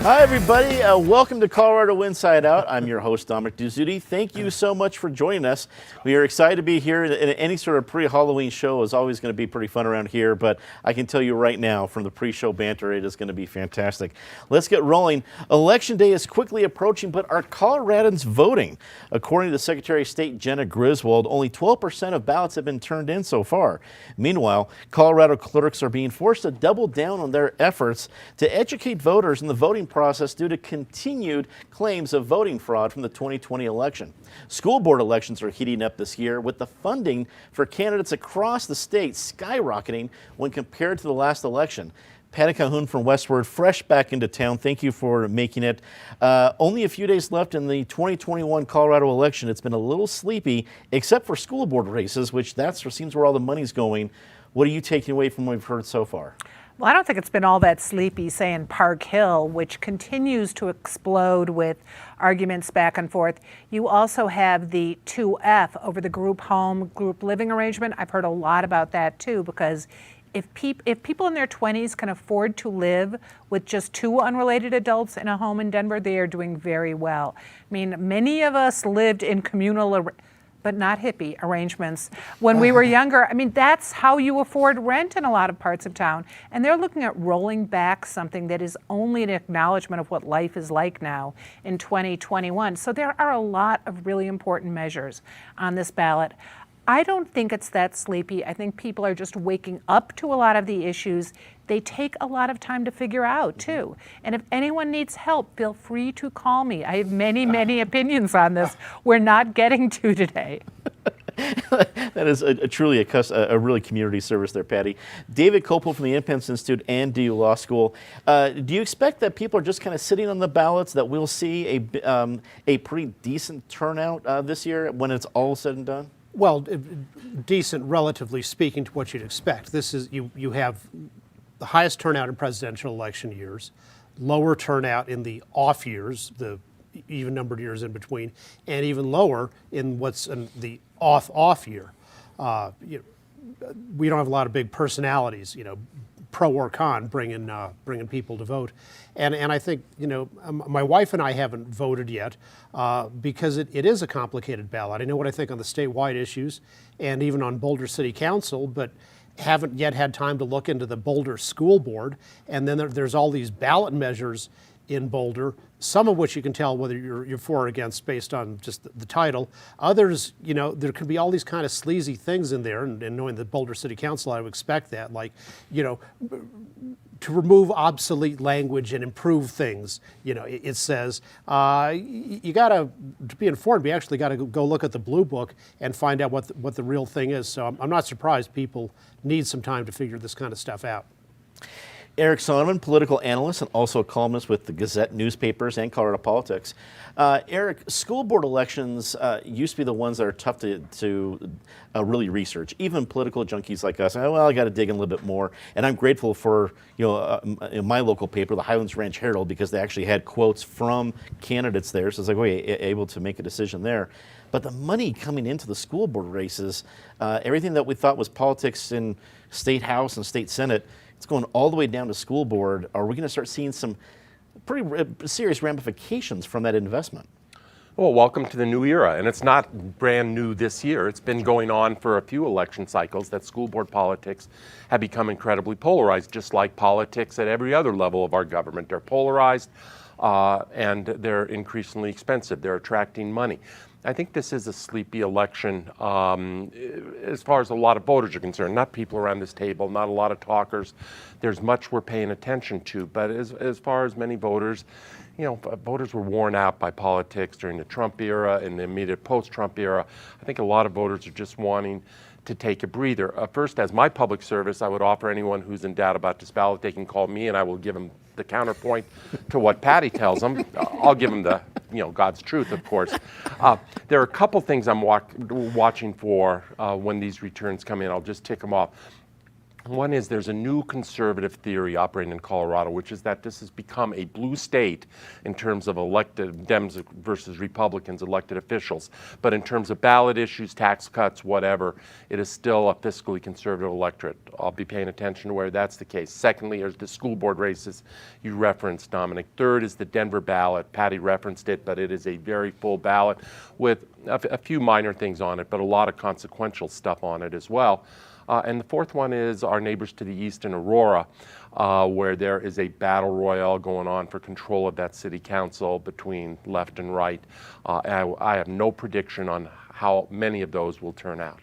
Hi, everybody. Welcome to Colorado Inside Out. I'm your host, Dominic Duzzuti. Thank you so much for joining us. We are excited to be here. Any sort of pre-Halloween show is always going to be pretty fun around here, but I can tell you right now, from the pre-show banter, it is going to be fantastic. Let's get rolling. Election day is quickly approaching, but are Coloradans voting? According to the Secretary of State, Jenna Griswold, only 12% of ballots have been turned in so far. Meanwhile, Colorado clerks are being forced to double down on their efforts to educate voters in the voting process due to continued claims of voting fraud from the 2020 election. School board elections are heating up this year, with the funding for candidates across the state skyrocketing when compared to the last election. Patty Calhoun from Westward, fresh back into town. Thank you for making it. Only a few days left in the 2021 Colorado election. It's been a little sleepy, except for school board races, which seems where all the money's going. What are you taking away from what we've heard so far? Well, I don't think it's been all that sleepy, say, in Park Hill, which continues to explode with arguments back and forth. You also have the 2F over the group home, group living arrangement. I've heard a lot about that, too, because if people in their 20s can afford to live with just two unrelated adults in a home in Denver, they are doing very well. I mean, many of us lived in communal but not hippie arrangements when we were younger. I mean, that's how you afford rent in a lot of parts of town. And they're looking at rolling back something that is only an acknowledgement of what life is like now in 2021. So there are a lot of really important measures on this ballot. I don't think it's that sleepy. I think people are just waking up to a lot of the issues. They take a lot of time to figure out, too. And if anyone needs help, feel free to call me. I have many, many opinions on this we're not getting to today. That is truly a really community service there, Patty. David Copel from the Independence Institute and DU Law School. Do you expect that people are just kind of sitting on the ballots, that we'll see a pretty decent turnout this year when it's all said and done? Well, decent, relatively speaking, to what you'd expect. This is you have the highest turnout in presidential election years, lower turnout in the off years, the even-numbered years in between, and even lower in what's in the off year. We don't have a lot of big personalities, pro or con, bringing people to vote, and I think my wife and I haven't voted yet because it is a complicated ballot. I know what I think on the statewide issues and even on Boulder City Council, but haven't yet had time to look into the Boulder School Board, and then there's all these ballot measures in Boulder, some of which you can tell whether you're for or against based on just the title. Others, there could be all these kind of sleazy things in there, and knowing the Boulder City Council, I would expect that, like, to remove obsolete language and improve things. It says you gotta, to be informed, we actually got to go look at the Blue Book and find out what the real thing is. So I'm not surprised people need some time to figure this kind of stuff out. Eric Sonneman, political analyst and also a columnist with the Gazette newspapers and Colorado Politics. Eric, school board elections used to be the ones that are tough to really research. Even political junkies like us, I got to dig in a little bit more. And I'm grateful for in my local paper, the Highlands Ranch Herald, because they actually had quotes from candidates there. So it's like, able to make a decision there. But the money coming into the school board races, everything that we thought was politics in state house and state senate, it's going all the way down to school board. Are we going to start seeing some pretty serious ramifications from that investment? Well, welcome to the new era, and it's not brand new this year. It's been going on for a few election cycles that school board politics have become incredibly polarized, just like politics at every other level of our government. They're polarized, and they're increasingly expensive. They're attracting money. I think this is a sleepy election as far as a lot of voters are concerned, not people around this table, not a lot of talkers. There's much we're paying attention to, but as far as many voters, voters were worn out by politics during the Trump era and the immediate post-Trump era. I think a lot of voters are just wanting to take a breather. First, as my public service, I would offer anyone who's in doubt about this ballot, they can call me and I will give them the counterpoint to what Patty tells them. I'll give them the, God's truth, of course. There are a couple things I'm watching for when these returns come in. I'll just tick them off. One is there's a new conservative theory operating in Colorado, which is that this has become a blue state in terms of elected Dems versus Republicans, elected officials. But in terms of ballot issues, tax cuts, whatever, it is still a fiscally conservative electorate. I'll be paying attention to where that's the case. Secondly, is the school board races you referenced, Dominic. Third is the Denver ballot. Patty referenced it, but it is a very full ballot with a few minor things on it, but a lot of consequential stuff on it as well. And the fourth one is our neighbors to the east in Aurora, where there is a battle royale going on for control of that city council between left and right. I have no prediction on how many of those will turn out.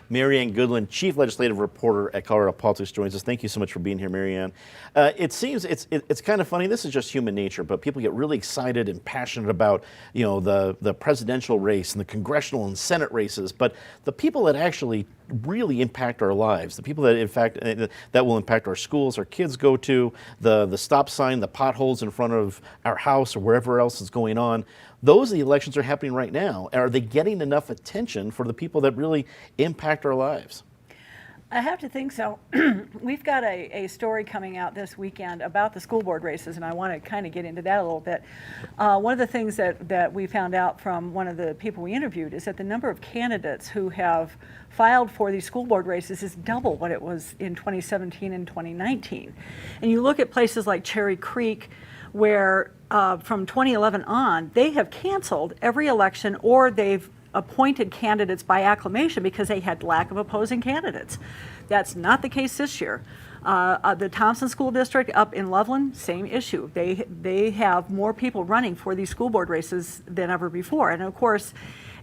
Marianne Goodland, Chief Legislative Reporter at Colorado Politics, joins us. Thank you so much for being here, Marianne. It seems it's kind of funny. This is just human nature, but people get really excited and passionate about the presidential race and the congressional and Senate races. But the people that actually really impact our lives, the people that in fact that will impact our schools, our kids go to, the stop sign, the potholes in front of our house or wherever else is going on. Those are the elections that are happening right now. Are they getting enough attention for the people that really impact our lives? I have to think so. We've got a story coming out this weekend about the school board races, and I want to kind of get into that a little bit. One of the things that we found out from one of the people we interviewed is that the number of candidates who have filed for these school board races is double what it was in 2017 and 2019. And you look at places like Cherry Creek, where from 2011 on, they have canceled every election, or they've appointed candidates by acclamation because they had lack of opposing candidates. That's not the case this year. The Thompson School District up in Loveland, same issue. They have more people running for these school board races than ever before. And of course,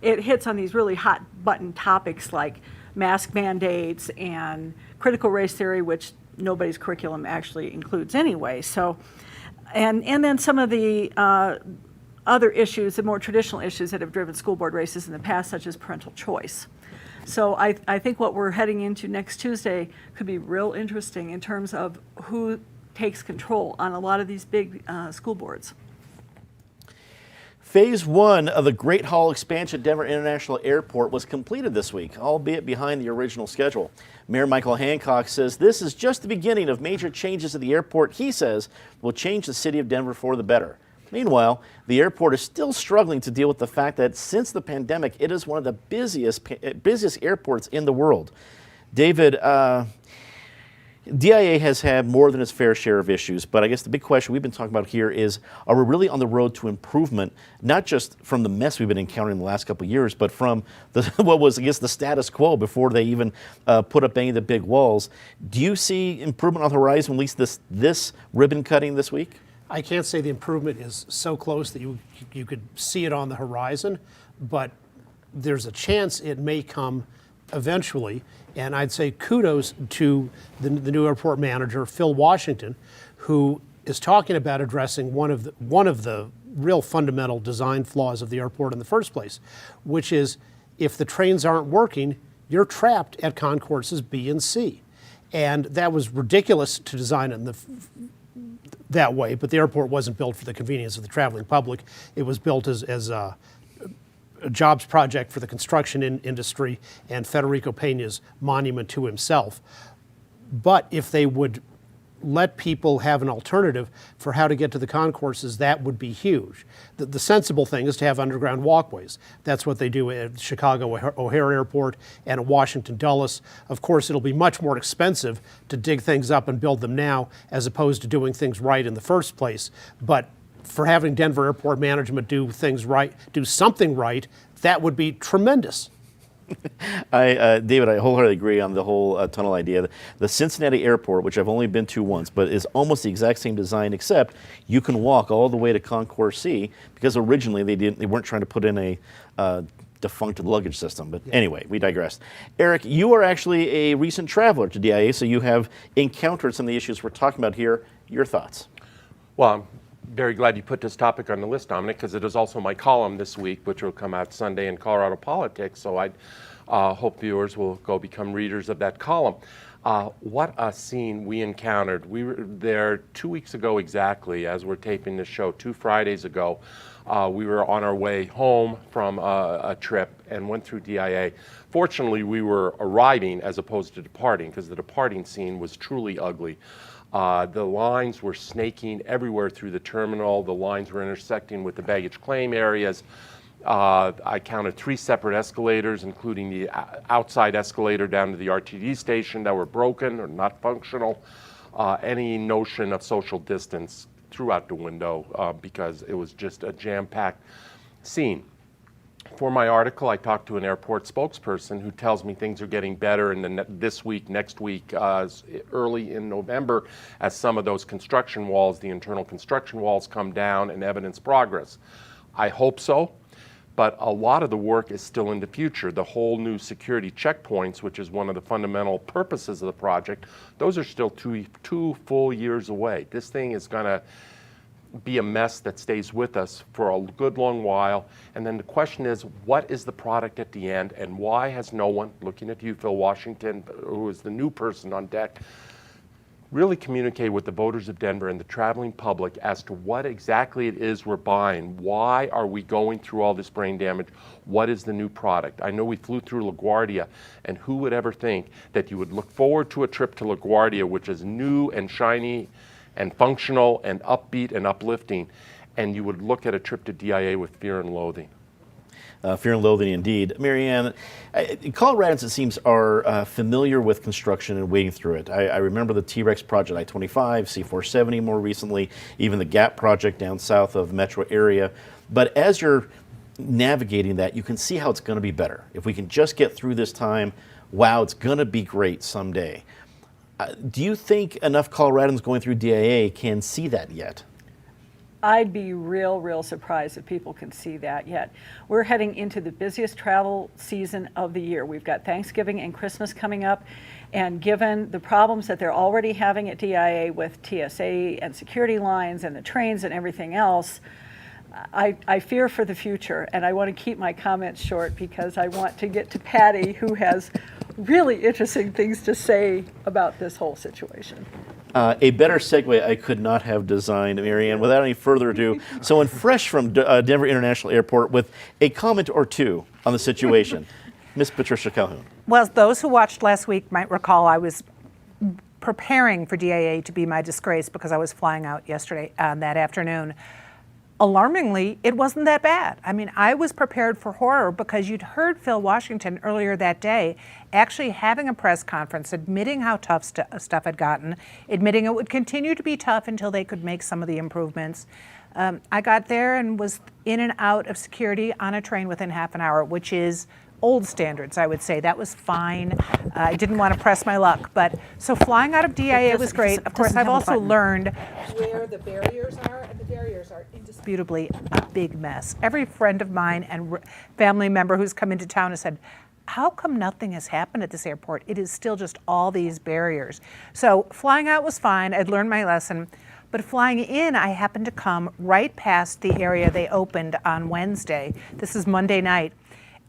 it hits on these really hot button topics like mask mandates and critical race theory, which nobody's curriculum actually includes anyway. So, and then some of the other issues, the more traditional issues that have driven school board races in the past, such as parental choice. So I think what we're heading into next Tuesday could be real interesting in terms of who takes control on a lot of these big school boards. Phase 1 of the Great Hall expansion at Denver International Airport was completed this week, albeit behind the original schedule. Mayor Michael Hancock says this is just the beginning of major changes at the airport he says will change the city of Denver for the better. Meanwhile, the airport is still struggling to deal with the fact that since the pandemic, it is one of the busiest airports in the world. David, DIA has had more than its fair share of issues, but I guess the big question we've been talking about here is, are we really on the road to improvement, not just from the mess we've been encountering the last couple of years, but from what was, I guess, the status quo before they even put up any of the big walls? Do you see improvement on the horizon, at least this ribbon cutting this week? I can't say the improvement is so close that you could see it on the horizon, but there's a chance it may come eventually. And I'd say kudos to the new airport manager, Phil Washington, who is talking about addressing one of the real fundamental design flaws of the airport in the first place, which is if the trains aren't working, you're trapped at concourses B and C. And that was ridiculous to design in that way, but the airport wasn't built for the convenience of the traveling public. It was built as a jobs project for the construction industry and Federico Peña's monument to himself. But if they would let people have an alternative for how to get to the concourses, that would be huge. The sensible thing is to have underground walkways. That's what they do at Chicago O'Hare Airport and at Washington Dulles. Of course, it'll be much more expensive to dig things up and build them now as opposed to doing things right in the first place. But for having Denver Airport Management do things right, do something right, that would be tremendous. David, I wholeheartedly agree on the whole tunnel idea. The Cincinnati Airport, which I've only been to once, but is almost the exact same design, except you can walk all the way to Concourse C, because originally they weren't trying to put in a defunct luggage system. But anyway, we digress. Eric, you are actually a recent traveler to DIA, so you have encountered some of the issues we're talking about here. Your thoughts? Well, I'm very glad you put this topic on the list, Dominic, because it is also my column this week, which will come out Sunday in Colorado Politics. So I hope viewers will go become readers of that column. What a scene we encountered. We were there 2 weeks ago exactly, as we're taping this show, 2 Fridays ago. We were on our way home from a trip and went through DIA. Fortunately, we were arriving as opposed to departing, because the departing scene was truly ugly. The lines were snaking everywhere through the terminal. The lines were intersecting with the baggage claim areas. I counted 3 separate escalators, including the outside escalator down to the RTD station, that were broken or not functional. Any notion of social distance threw out the window because it was just a jam-packed scene. For my article, I talked to an airport spokesperson who tells me things are getting better in this week, next week, early in November, as some of those construction walls, the internal construction walls, come down and evidence progress. I hope so. But a lot of the work is still in the future. The whole new security checkpoints, which is one of the fundamental purposes of the project, those are still two full years away. This thing is going to be a mess that stays with us for a good long while. And then the question is, what is the product at the end, and why has no one, looking at you, Phil Washington, who is the new person on deck, really communicate with the voters of Denver and the traveling public as to what exactly it is we're buying. Why are we going through all this brain damage? What is the new product? I know we flew through LaGuardia, and who would ever think that you would look forward to a trip to LaGuardia, which is new and shiny and functional and upbeat and uplifting, and you would look at a trip to DIA with fear and loathing. Fear and loathing indeed. Marianne, Coloradans, it seems, are familiar with construction and wading through it. I remember the T-Rex project I-25, C-470 more recently, even the GAP project down south of the metro area. But as you're navigating that, you can see how it's going to be better. If we can just get through this time, wow, it's going to be great someday. Do you think enough Coloradans going through DIA can see that yet? I'd be real surprised if people can see that yet. We're heading into the busiest travel season of the year. We've got Thanksgiving and Christmas coming up, and given the problems that they're already having at DIA with TSA and security lines and the trains and everything else, I fear for the future, and I want to keep my comments short because I want to get to Patty, who has really interesting things to say about this whole situation. A better segue I could not have designed, Marianne, without any further ado. Someone fresh from Denver International Airport with a comment or two on the situation, Miss Patricia Calhoun. Well, those who watched last week might recall I was preparing for DIA to be my disgrace because I was flying out yesterday that afternoon. Alarmingly, it wasn't that bad. I mean, I was prepared for horror because you'd heard Phil Washington earlier that day actually having a press conference admitting how tough stuff had gotten, admitting it would continue to be tough until they could make some of the improvements. I got there and was in and out of security on a train within half an hour, which is old standards, I would say. That was fine. I didn't want to press my luck. But so flying out of DIA was great. Of course, I've also learned where the barriers are, and the barriers are indisputably a big mess. Every friend of mine and family member who's come into town has said, how come nothing has happened at this airport? It is still just all these barriers. So flying out was fine. I'd learned my lesson. But flying in, I happened to come right past the area they opened on Wednesday. This is Monday night.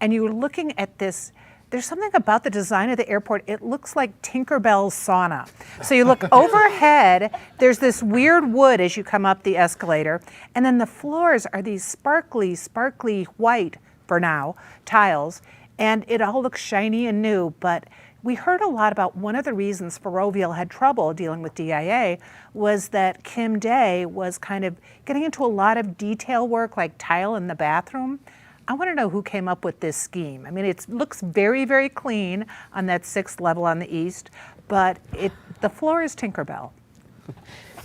And you were looking at this, there's something about the design of the airport, it looks like Tinkerbell's sauna. So you look overhead, there's this weird wood as you come up the escalator, and then the floors are these sparkly white, for now, tiles, and it all looks shiny and new. But we heard a lot about one of the reasons Ferrovial had trouble dealing with DIA was that Kim Day was kind of getting into a lot of detail work, like tile in the bathroom. I want to know who came up with this scheme. I mean, it looks very clean on that 6th level on the east, but the floor is Tinkerbell.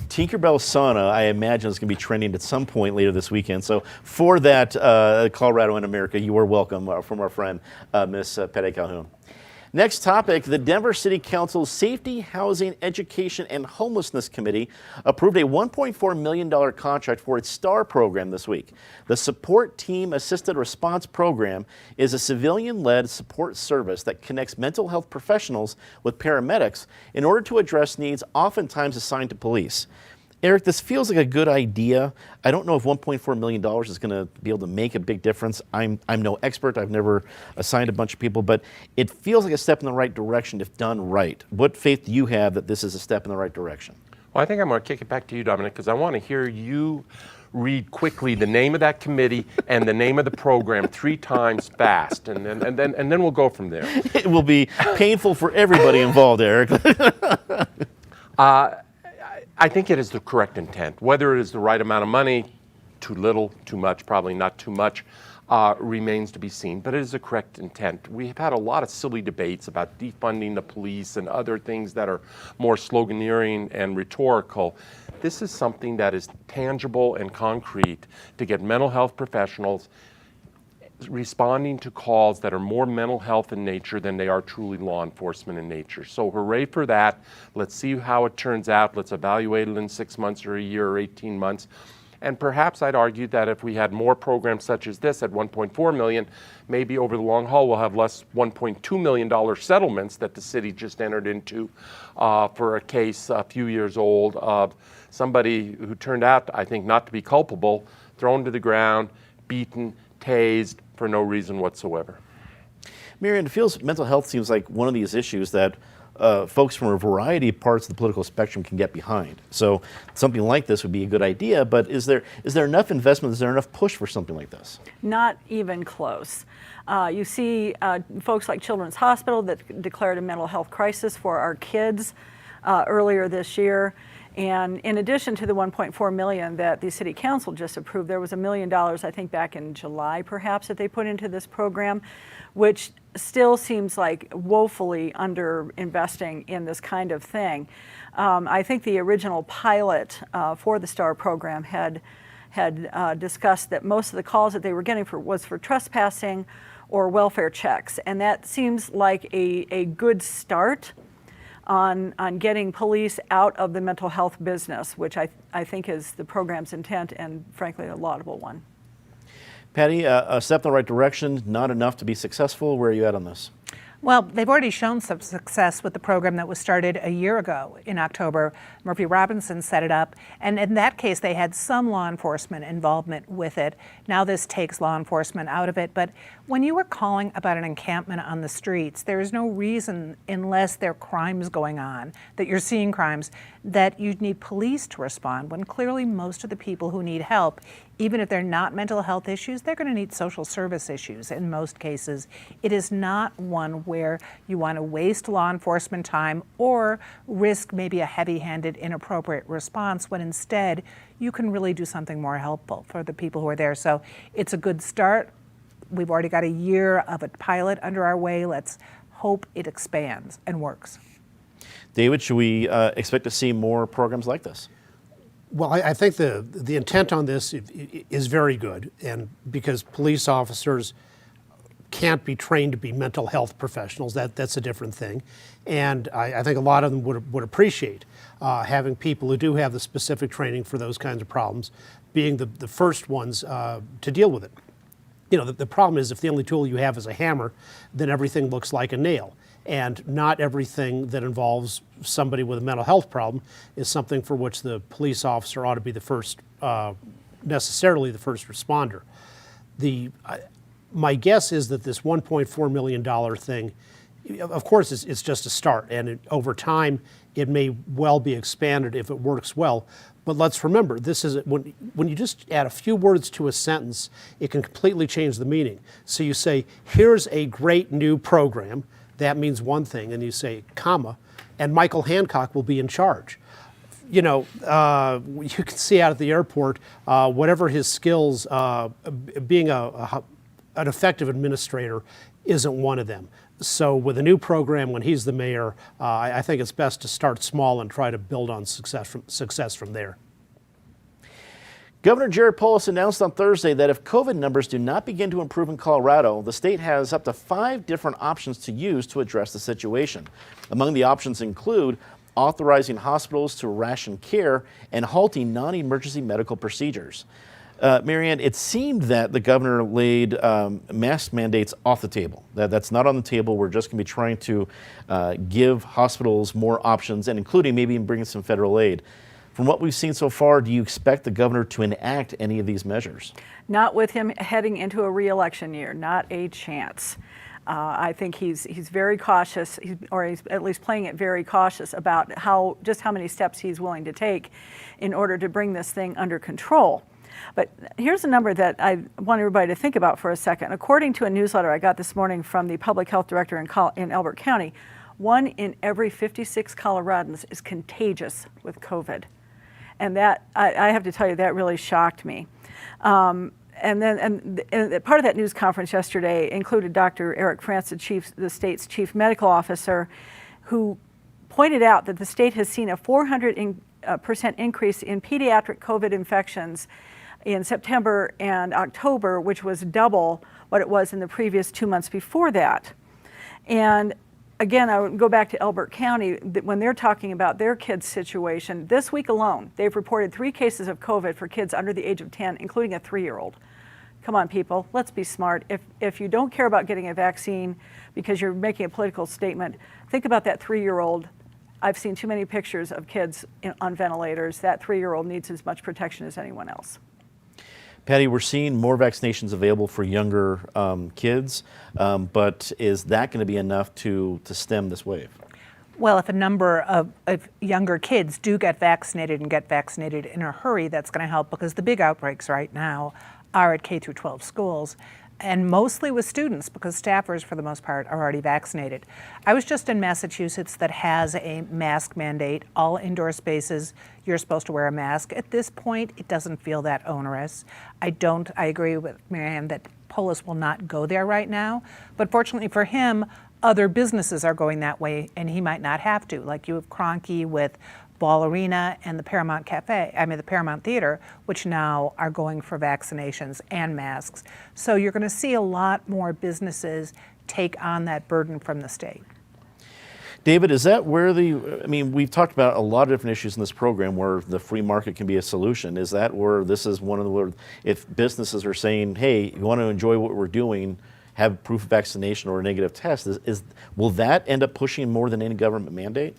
Tinkerbell sauna, I imagine, is going to be trending at some point later this weekend. So for that, Colorado in America, you are welcome from our friend, Miss Patty Calhoun. Next topic, the Denver City Council's Safety, Housing, Education, and Homelessness Committee approved a $1.4 million contract for its STAR program this week. The Support Team Assisted Response Program is a civilian-led support service that connects mental health professionals with paramedics in order to address needs oftentimes assigned to police. Eric, this feels like a good idea. I don't know if $1.4 million is going to be able to make a big difference. I'm no expert. I've never assigned a bunch of people, but it feels like a step in the right direction if done right. What faith do you have that this is a step in the right direction? Well, I think I'm going to kick it back to you, Dominic, because I want to hear you read quickly the name of that committee and the name of the program 3 times fast, and then we'll go from there. It will be painful for everybody involved, Eric. I think it is the correct intent. Whether it is the right amount of money, too little, too much, probably not too much, remains to be seen, but it is the correct intent. We've had a lot of silly debates about defunding the police and other things that are more sloganeering and rhetorical. This is something that is tangible and concrete to get mental health professionals responding to calls that are more mental health in nature than they are truly law enforcement in nature. So hooray for that. Let's see how it turns out. Let's evaluate it in 6 months or a year or 18 months. And perhaps I'd argue that if we had more programs such as this at $1.4 million, maybe over the long haul we'll have less $1.2 million settlements that the city just entered into for a case a few years old of somebody who turned out, I think, not to be culpable, thrown to the ground, beaten, tased for no reason whatsoever. Marianne, it feels mental health seems like one of these issues that folks from a variety of parts of the political spectrum can get behind. So something like this would be a good idea, but is there enough investment, is there enough push for something like this? Not even close. You see folks like Children's Hospital that declared a mental health crisis for our kids earlier this year. And in addition to the $1.4 million that the City Council just approved, there was $1 million, I think back in July perhaps, that they put into this program, which still seems like woefully under-investing in this kind of thing. I think the original pilot for the STAR program had discussed that most of the calls that they were getting was for trespassing or welfare checks, and that seems like a good start on getting police out of the mental health business, which I think is the program's intent and frankly a laudable one. Patty, a step in the right direction, not enough to be successful. Where are you at on this? Well, they've already shown some success with the program that was started a year ago in October. Murphy Robinson set it up, and in that case, they had some law enforcement involvement with it. Now this takes law enforcement out of it, but when you were calling about an encampment on the streets, there is no reason, unless there are crimes going on, that you're seeing crimes, that you'd need police to respond, when clearly most of the people who need help, even if they're not mental health issues, they're going to need social service issues in most cases. It is not one where you want to waste law enforcement time or risk maybe a heavy-handed, inappropriate response, when instead you can really do something more helpful for the people who are there. So it's a good start. We've already got a year of a pilot under our way. Let's hope it expands and works. David, should we expect to see more programs like this? Well, I think the intent on this is very good, and because police officers can't be trained to be mental health professionals, that's a different thing. And I think a lot of them would appreciate having people who do have the specific training for those kinds of problems being the first ones to deal with it. You know, the problem is if the only tool you have is a hammer, then everything looks like a nail. And not everything that involves somebody with a mental health problem is something for which the police officer ought to be the first, necessarily the first responder. My guess is that this $1.4 million thing, of course, it's just a start, and over time it may well be expanded if it works well. But let's remember, this is when you just add a few words to a sentence, it can completely change the meaning. So you say, here's a great new program. That means one thing, and you say, comma, and Michael Hancock will be in charge. You know, you can see out at the airport, whatever his skills, being an effective administrator isn't one of them. So with a new program, when he's the mayor, I think it's best to start small and try to build on success from there. Governor Jared Polis announced on Thursday that if COVID numbers do not begin to improve in Colorado, the state has up to 5 different options to use to address the situation. Among the options include authorizing hospitals to ration care and halting non-emergency medical procedures. Marianne, it seemed that the governor laid mask mandates off the table. That's not on the table. We're just going to be trying to give hospitals more options, and including maybe even bringing some federal aid. From what we've seen so far, do you expect the governor to enact any of these measures? Not with him heading into a re-election year, not a chance. I think he's very cautious, or he's at least playing it very cautious about just how many steps he's willing to take in order to bring this thing under control. But here's a number that I want everybody to think about for a second. According to a newsletter I got this morning from the public health director in Elbert County, 1 in every 56 Coloradans is contagious with COVID. And that, I have to tell you, that really shocked me. And part of that news conference yesterday included Dr. Eric France, the state's chief medical officer, who pointed out that the state has seen a 400% increase in pediatric COVID infections in September and October, which was double what it was in the previous 2 months before that. And again, I would go back to Elbert County, when they're talking about their kids' situation. This week alone, they've reported 3 cases of COVID for kids under the age of 10, including a 3-year-old. Come on, people, let's be smart. If you don't care about getting a vaccine because you're making a political statement, think about that 3-year-old. I've seen too many pictures of kids on ventilators. That 3-year-old needs as much protection as anyone else. Patty, we're seeing more vaccinations available for younger kids, but is that going to be enough to stem this wave? Well, if a number of younger kids do get vaccinated and get vaccinated in a hurry, that's going to help, because the big outbreaks right now are at K through 12 schools, and mostly with students, because staffers, for the most part, are already vaccinated. I was just in Massachusetts that has a mask mandate. All indoor spaces, you're supposed to wear a mask. At this point, it doesn't feel that onerous. I agree with Marianne that Polis will not go there right now, but fortunately for him, other businesses are going that way, and he might not have to. Like you have Cronky with Ball Arena and the Paramount the Paramount Theater, which now are going for vaccinations and masks. So you're going to see a lot more businesses take on that burden from the state. David, is that where we've talked about a lot of different issues in this program where the free market can be a solution. Is that where this is one of the, if businesses are saying, hey, you want to enjoy what we're doing, have proof of vaccination or a negative test, will that end up pushing more than any government mandate?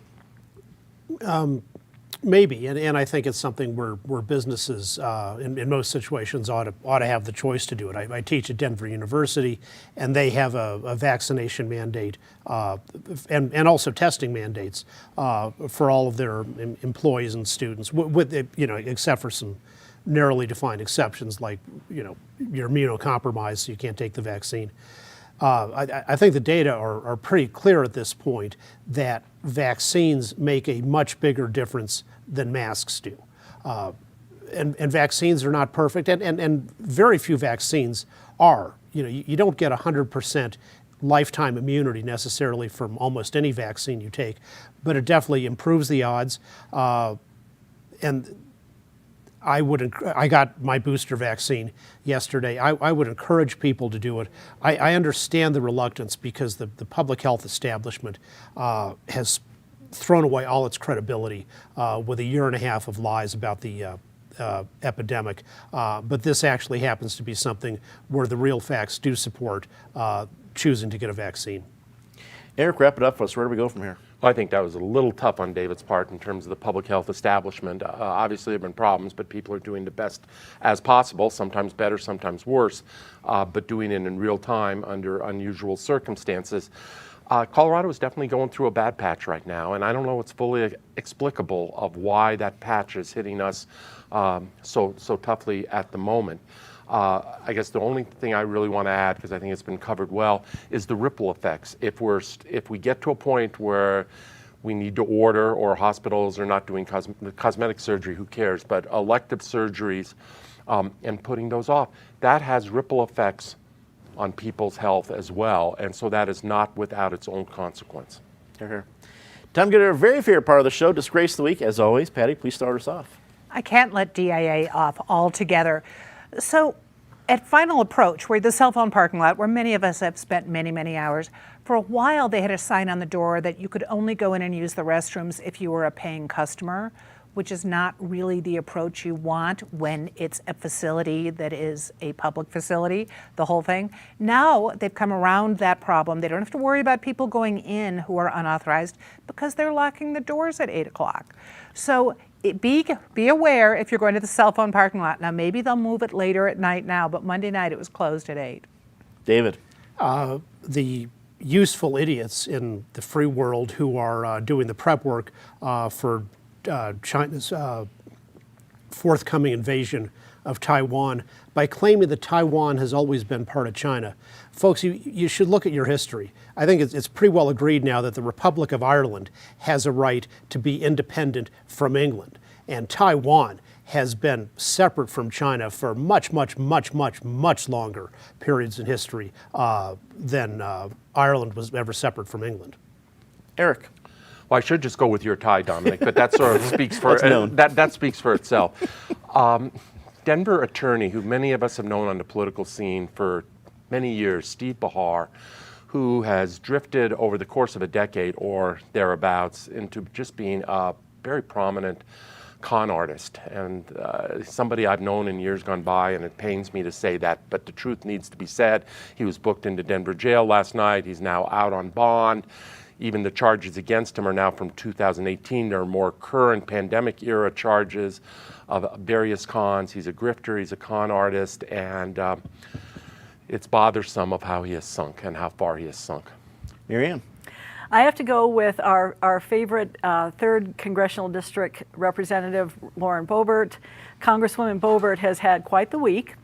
Maybe, and I think it's something where businesses, in most situations, ought to have the choice to do it. I teach at Denver University, and they have a vaccination mandate and also testing mandates for all of their employees and students, except for some narrowly defined exceptions, like you're immunocompromised, so you can't take the vaccine. I think the data are pretty clear at this point that vaccines make a much bigger difference than masks do. And vaccines are not perfect, and very few vaccines are. You don't get 100% lifetime immunity necessarily from almost any vaccine you take, but it definitely improves the odds. And I got my booster vaccine yesterday. I would encourage people to do it. I understand the reluctance because the public health establishment has thrown away all its credibility with 1.5 years of lies about the epidemic. But this actually happens to be something where the real facts do support choosing to get a vaccine. Eric, wrap it up for us. Where do we go from here? I think that was a little tough on David's part in terms of the public health establishment. Obviously, there have been problems, but people are doing the best as possible, sometimes better, sometimes worse, but doing it in real time under unusual circumstances. Colorado is definitely going through a bad patch right now, and I don't know what's fully explicable of why that patch is hitting us so toughly at the moment. I guess the only thing I really want to add, because I think it's been covered well, is the ripple effects. If we get to a point where we need to order, or hospitals are not doing cosmetic surgery, who cares, but elective surgeries and putting those off, that has ripple effects on people's health as well, and so that is not without its own consequence. Hear, hear. Time to get to our very favorite part of the show, Disgrace of the Week. As always, Patty, please start us off. I can't let DIA off altogether. So at Final Approach, where the cell phone parking lot, where many of us have spent many, many hours, for a while they had a sign on the door that you could only go in and use the restrooms if you were a paying customer, which is not really the approach you want when it's a facility that is a public facility, the whole thing. Now they've come around that problem. They don't have to worry about people going in who are unauthorized because they're locking the doors at 8 o'clock. So be aware if you're going to the cell phone parking lot. Now, maybe they'll move it later at night now, but Monday night it was closed at 8. David. The useful idiots in the free world who are doing the prep work for China's forthcoming invasion of Taiwan by claiming that Taiwan has always been part of China. Folks, you should look at your history. I think it's pretty well agreed now that the Republic of Ireland has a right to be independent from England. And Taiwan has been separate from China for much longer periods in history than Ireland was ever separate from England. Eric. Well, I should just go with your tie, Dominic, but that sort of speaks for that speaks for itself. Denver attorney, who many of us have known on the political scene for many years, Steve Bahar, who has drifted over the course of a decade or thereabouts into just being a very prominent con artist, and somebody I've known in years gone by, and it pains me to say that, but the truth needs to be said. He was booked into Denver jail last night. He's now out on bond. Even the charges against him are now from 2018. There are more current pandemic era charges of various cons. He's a grifter, he's a con artist, and it's bothersome of how he has sunk and how far he has sunk. Marianne. I have to go with our favorite 3rd Congressional District Representative, Lauren Boebert. Congresswoman Boebert has had quite the week.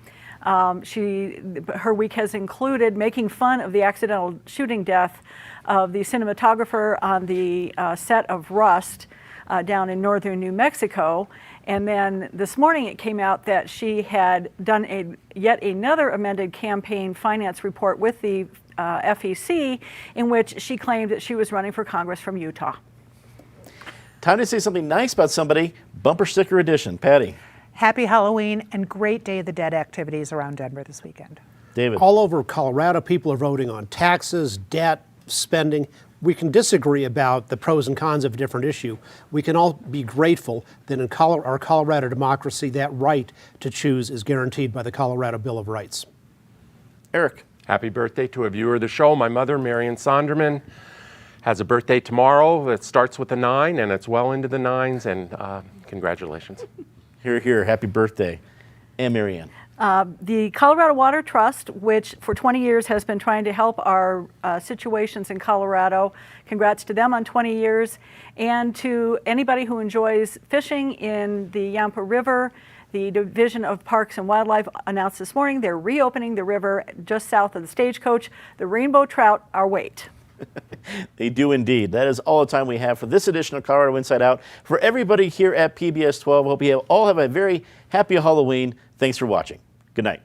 Her week has included making fun of the accidental shooting death of the cinematographer on the set of Rust down in northern New Mexico. And then this morning it came out that she had done yet another amended campaign finance report with the FEC, in which she claimed that she was running for Congress from Utah. Time to say something nice about somebody. Bumper sticker edition. Patty. Happy Halloween and great Day of the Dead activities around Denver this weekend. David. All over Colorado, people are voting on taxes, debt, spending. We can disagree about the pros and cons of a different issue. We can all be grateful that in our Colorado democracy, that right to choose is guaranteed by the Colorado Bill of Rights. Eric. Happy birthday to a viewer of the show. My mother, Marianne Sonderman, has a birthday tomorrow. It starts with a 9, and it's well into the 9s, and congratulations. Hear, hear. Happy birthday. And Marianne. The Colorado Water Trust, which for 20 years has been trying to help our situations in Colorado. Congrats to them on 20 years. And to anybody who enjoys fishing in the Yampa River, the Division of Parks and Wildlife announced this morning they're reopening the river just south of the Stagecoach. The rainbow trout are wait. They do indeed. That is all the time we have for this edition of Colorado Inside Out. For everybody here at PBS 12, hope you all have a very happy Halloween. Thanks for watching. Good night.